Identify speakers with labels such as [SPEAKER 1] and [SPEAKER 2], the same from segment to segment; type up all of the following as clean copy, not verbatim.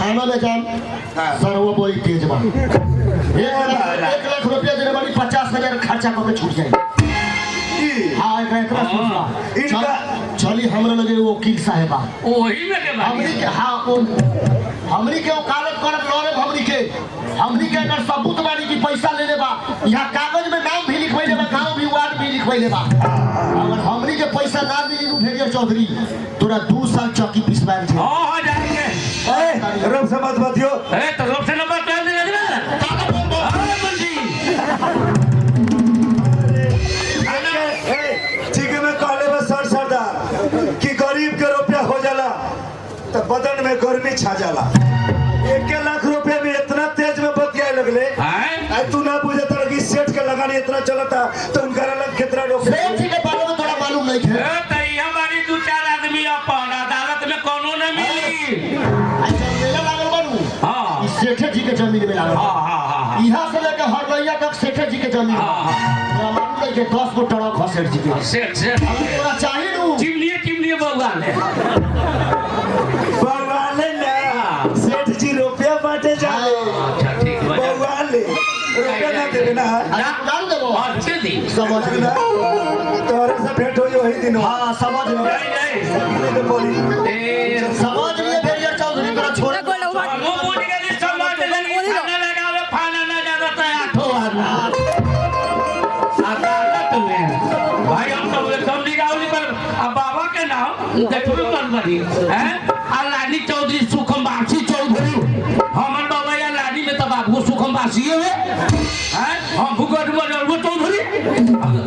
[SPEAKER 1] थाना में जाम सर वो बोली तेज बा 1 लाख रुपया देने वाली 50,000 खर्चा करके छूट जाए। हाँ इनका चली हमरा लगे वो वकील साहेबा
[SPEAKER 2] वही में के
[SPEAKER 1] हमनी के हाँ हमनी के वकालत करत लड़े हमनी के अगर सबूत बानी की पैसा लेने बा यहाँ कागज में नाम भी लिखवाइले बा गांव भी वार्ड भी लिखवाइले बा अगर हमनी के पैसा ना मिली नु भेजिया चौधरी तोरा 2 साल चौकी पिसवाइल छे।
[SPEAKER 2] हां जाएंगे
[SPEAKER 3] ए रब से मत बतियो
[SPEAKER 2] ए तो रब से नंबर दे दे ना हां मंजी
[SPEAKER 3] ठीक है मैं कहले बस सर सरदार कि गरीब के रुपया हो जाला तो बदन में गर्मी छा जाला। 1 लाख रुपया में इतना तेज में बतियाए लगले आई तू ना बुझे तो कि सेठ के लगानी इतना चलता तो उनका अलग कितना लोग
[SPEAKER 1] सेठ जी के बारे में थोड़ा मालूम नहीं है।
[SPEAKER 2] ए त हमारी 2-4 आदमी अपन अदालत में कोनो न मिली
[SPEAKER 1] अच्छा मेला लागल बानू
[SPEAKER 2] हां
[SPEAKER 1] सेठ जी के जमीन में लागल
[SPEAKER 2] हां
[SPEAKER 1] यहाँ से लेकर हरदैया तक सेठ जी के जमीन मालूम नहीं के 10 गो टरक है सेठ जी के
[SPEAKER 2] सेठ
[SPEAKER 1] तोरा चाहिए नु
[SPEAKER 2] चिमलिए बउआ ने
[SPEAKER 3] बवाले ना सेठ जी रुपया बांटे जाले
[SPEAKER 2] अच्छा ठीक बा
[SPEAKER 3] बवाले रुपया ना देवे ना
[SPEAKER 1] डाल देबो
[SPEAKER 2] अच्छे दी
[SPEAKER 1] समझ
[SPEAKER 3] ना तोरे से भेंट होई वही दिन
[SPEAKER 1] हां समझ में
[SPEAKER 2] नहीं
[SPEAKER 3] तो बोली
[SPEAKER 2] ए
[SPEAKER 1] समझ लिए भेड़िया चौधरी तोरा छोड़
[SPEAKER 2] वो बोल के समझ लेनी खाना लगावे फाना ना ज्यादा तो आठो अदालत में भाई हम तो एकदम दिगावली पर अब बाबा के नाम देखो मन बनी हैं अल्लानी चौधरी सुखमबासी चौधरी हमर बाबा या लानी में तो बाबू सुखमबासी है हैं हम भूगोल वो चौधरी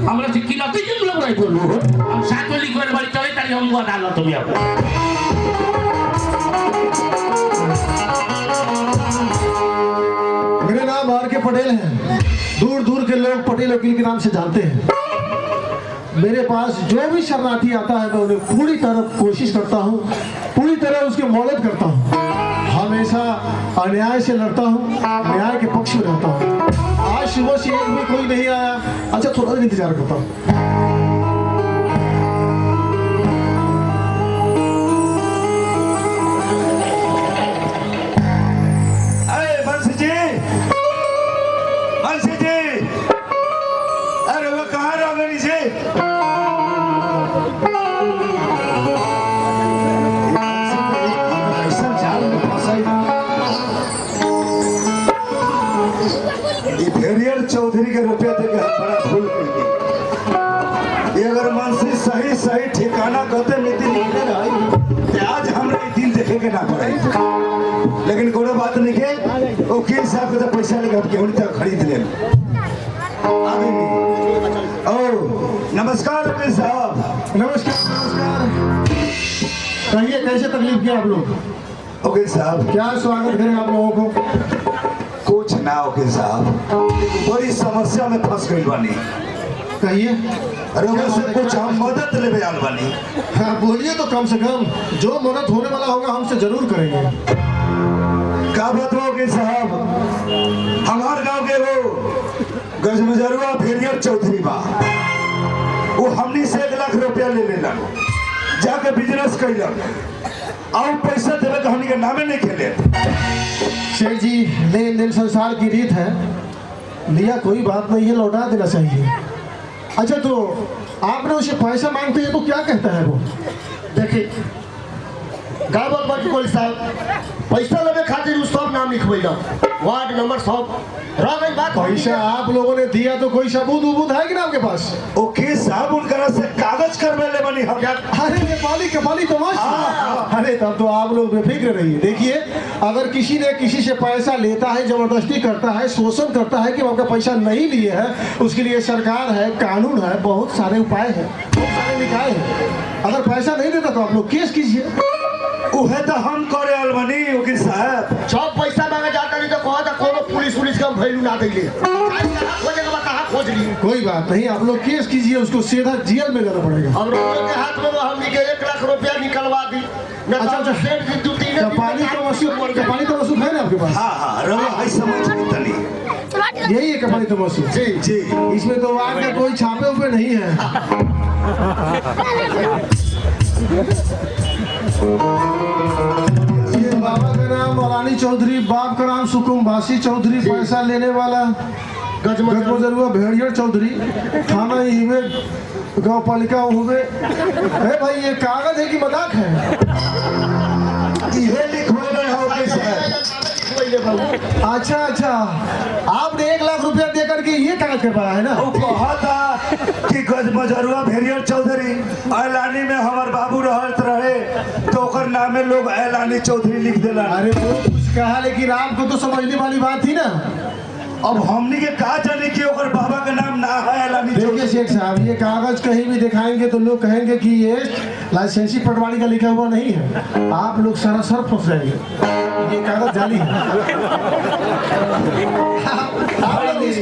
[SPEAKER 2] हमरा से की लगती है लोग रही बोलो हम साथ में लिखवाने वाली चले ताली हम अदालत में अब
[SPEAKER 4] मेरे नाम आर के पटेल हैं। दूर दूर के लोग पटेल वकील के नाम से जानते हैं। मेरे पास जो भी शरणार्थी आता है मैं उन्हें पूरी तरह कोशिश करता हूँ, पूरी तरह उसकी मदद करता हूँ, हमेशा अन्याय से लड़ता हूँ, न्याय के पक्ष में रहता हूँ। आज सुबह से एक भी कोई नहीं आया, अच्छा थोड़ा सा इंतजार करता हूँ।
[SPEAKER 3] चौधरी के रुपया देके बड़ा भूल कर ये अगर मनसी सही सही ठिकाना कहते नीति निकले रही तो आज हमरे दिन देखे के ना पड़े। लेकिन कोनो बात नहीं के वकील साहब के तो पैसा लेके केहू तक खरीद ले आगे नहीं। ओ नमस्कार वकील साहब।
[SPEAKER 4] नमस्कार। कहिए कैसे तकलीफ किया आप लोग?
[SPEAKER 3] वकील साहब
[SPEAKER 4] क्या स्वागत करें आप लोगों को?
[SPEAKER 3] कुछ ना वकील साहब बड़ी समस्या में फंस गई बानी।
[SPEAKER 4] कहिए
[SPEAKER 3] अरे से कुछ हम मदद लेवे आल बानी।
[SPEAKER 4] हाँ बोलिए तो कम से कम जो मदद होने वाला होगा हमसे जरूर करेंगे।
[SPEAKER 3] क्या बात वकील साहब हमारे गांव के वो गजमजरुआ भेड़िया चौधरी बा वो हमनी से 1 लाख रुपया ले लेला जाके बिजनेस कैलक और पैसा देवे तो हमनी के नामे नहीं खेले।
[SPEAKER 4] शेख जी लेन देन संसार की रीत है, लिया कोई बात नहीं है, लौटा देना चाहिए। अच्छा तो आपने उसे पैसा मांगते हैं तो क्या कहता है वो?
[SPEAKER 1] देखिए गावल बाकी कोई साहब पैसा लेवे खातिर उस सब नाम लिखवैला वार्ड नंबर सब रह गई बात।
[SPEAKER 4] पैसा आप लोगों ने दिया तो कोई सबूत उबूत है कि ना आपके पास?
[SPEAKER 3] ओके साहब उनका से कागज करवे ले बनी हम।
[SPEAKER 4] अरे नेपाली कपाली तमाशा। अरे तब तो आप लोग बेफिक्र रहिए। देखिए अगर किसी ने किसी से पैसा लेता है, जबरदस्ती करता है, शोषण करता है कि वो आपका पैसा नहीं लिए है, उसके लिए सरकार है, कानून है, बहुत सारे उपाय है, बहुत सारे निकाय है। अगर पैसा नहीं देता तो आप लोग केस कीजिए।
[SPEAKER 3] उहे तो हम करे अलबनी वकील साहब।
[SPEAKER 1] सब पैसा मांगे जाता नहीं तो कहता कोनो पुलिस का वैल्यू ना देले खोजेगा बता खोज ली।
[SPEAKER 4] कोई बात नहीं, आप लोग केस कीजिए, उसको सीधा जेल में जाना पड़ेगा।
[SPEAKER 1] हम लोगों के हाथ में हमनी के 1 लाख रुपया निकलवा दी। अच्छा सेठ जी 2-3
[SPEAKER 4] कपाली तो वसूल है ना आपके पास?
[SPEAKER 3] हाँ रवा भाई समझ तनी
[SPEAKER 4] यही है कपाली तो वसूल।
[SPEAKER 3] जी जी
[SPEAKER 4] इसमें तो आपका कोई छापे हुए नहीं है। ये बाबा का नाम भवानी चौधरी, बाप का नाम सुकुम्बासी चौधरी, पैसा लेने वाला गजमजरुआ भेड़िया चौधरी, थाना ही में गाँव पालिका हुए। अरे भाई ये कागज है कि मजाक है?
[SPEAKER 3] ये लिखवाना है वकील साहब।
[SPEAKER 4] अच्छा अच्छा, आपने 1 लाख रुपया दे करके ये कागज करवाया है ना?
[SPEAKER 3] वो कहा था कि गजमजरुआ भेड़िया चौधरी ऐलानी में हमार बाबू रहत रहे तो ओकर नामे लोग ऐलानी चौधरी लिख देला।
[SPEAKER 4] अरे वो कुछ कहा, लेकिन आपको तो समझने वाली बात थी ना।
[SPEAKER 3] अब हमनी के कहा जाने कि ओकर बाबा का नाम ना है ऐलानी
[SPEAKER 4] देखिए
[SPEAKER 3] चौधरी।
[SPEAKER 4] शेख साहब, ये कागज कहीं भी दिखाएंगे तो लोग कहेंगे कि ये लाइसेंसी पटवारी का लिखा हुआ नहीं है। आप लोग सरासर फंस जाएंगे, ये कागज जाली है।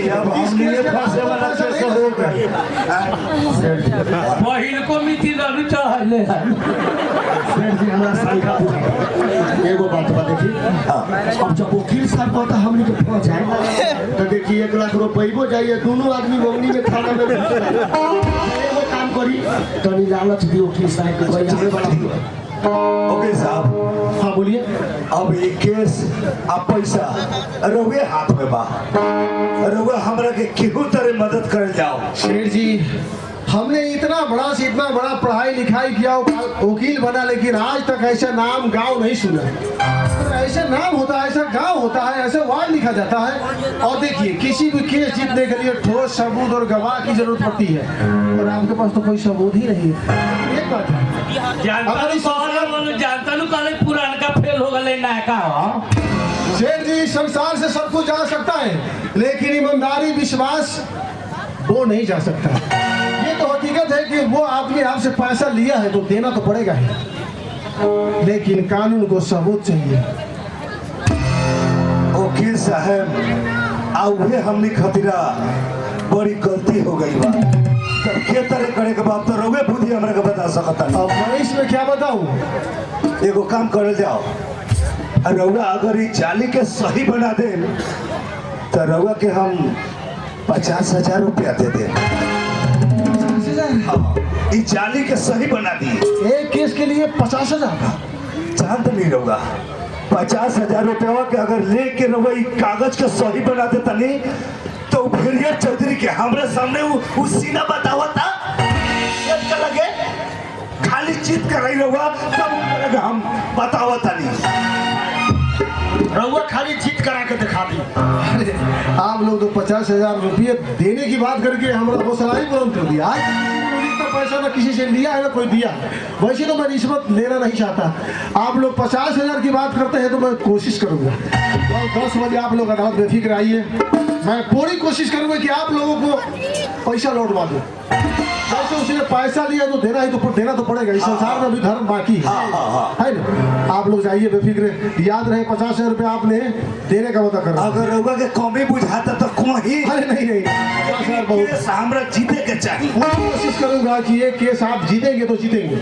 [SPEAKER 3] अब हमनी के फंसे वाला कैसे होगा?
[SPEAKER 2] पहिल को मिट्टी दारू चढ़ले है।
[SPEAKER 1] एगो बात बा देखी, अब जब वकील साहब कहता हमनी के फंस जाए तो देखिए 1 लाख रुपये जाइए, दोनों आदमी बगनी में थाना में घुस जाए। एगो काम करी, तनी लालच दी वकील साहब के भाई हमें बड़ा हुआ।
[SPEAKER 3] वकील साहब,
[SPEAKER 4] हाँ बोलिए।
[SPEAKER 3] अब ये केस अब पैसा रउए हाथ में बा, रउए हमरा के केहू तरह मदद कर जाओ।
[SPEAKER 4] शेर जी, हमने इतना बड़ा से इतना बड़ा पढ़ाई लिखाई किया, वकील बना, लेकिन आज तक ऐसा नाम गांव नहीं सुना। ऐसा नाम होता है, ऐसा गांव होता है, ऐसा वार्ड लिखा जाता है। और देखिए, किसी भी केस जीतने के लिए ठोस सबूत और गवाह की जरूरत पड़ती है, और आपके पास तो कोई सबूत ही नहीं है। एक बात है,
[SPEAKER 2] जानता नु कॉलेज पुरान का फेल हो गए नायका हो।
[SPEAKER 4] शेर जी, संसार से सब कुछ जा सकता है, लेकिन ईमानदारी विश्वास वो नहीं जा सकता। ये तो हकीकत है कि वो आदमी आपसे पैसा लिया है तो देना तो पड़ेगा ही, लेकिन कानून को सबूत चाहिए।
[SPEAKER 3] वकील साहब, आउहे हमनी खतिरा बड़ी गलती हो गई बा। तब के तरह करे के बात तो रउए खुद ही हमरा के बता सकता नहीं।
[SPEAKER 4] अब मैं इसमें क्या बताऊं?
[SPEAKER 3] एगो काम कर जाओ, रउआ अगर ये जाली के सही बना दे तो रउआ के हम 50,000 रुपया दे दे। ये जाली के सही बना दिए,
[SPEAKER 4] एक केस के लिए 50,000 का?
[SPEAKER 3] चांद नहीं रहुआ 50,000 रुपया के अगर लेके रहुआ ये कागज के सही बना देता नहीं तो भेड़िया चौधरी के हमारे सामने वो सीना बतावा था लगे खाली चित कर रही रहुआ तब हम बतावा था नहीं।
[SPEAKER 1] रउआ खाली जीत करा के दिखा दी।
[SPEAKER 4] अरे, आप लोग तो 50,000 रुपये देने की बात करके हमारा हौसला ही बुलंद कर दिया। आज इतना पैसा ना किसी से लिया है ना कोई दिया। वैसे तो मैं रिश्वत लेना नहीं चाहता। आप लोग 50,000 की बात करते हैं तो मैं कोशिश करूंगा 10 बजे आप लोग अदालत बेफिक्र आइए। मैं पूरी कोशिश करूंगा कि आप लोगों को पैसा लौटवा दूं। वैसे उसने पैसा लिया तो देना तो पड़ेगा। इस संसार में भी धर्म बाकी है ना? आप लोग जाइए बेफिक्र। याद रहे 50,000 रुपये आपने देने का वादा कर।
[SPEAKER 3] अगर रउआ के कमी बुझाता तो कोई
[SPEAKER 4] अरे नहीं 50,000 बहुत।
[SPEAKER 3] केस हमरा जीते के चाहिए।
[SPEAKER 4] पूरी कोशिश करूंगा कि ये केस आप जीतेंगे तो जीतेंगे।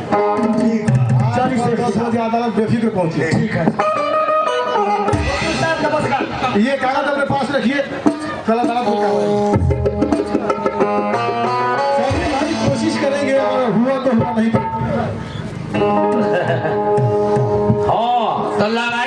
[SPEAKER 4] आज 10 बजे अदालत बेफिक्र पहुंचे।
[SPEAKER 1] ठीक है नमस्कार।
[SPEAKER 4] ये कागज अपने पास रखिए, कल अदालत में भाई कोशिश करेंगे, और हुआ तो हुआ नहीं तो
[SPEAKER 2] हाँ तो लगा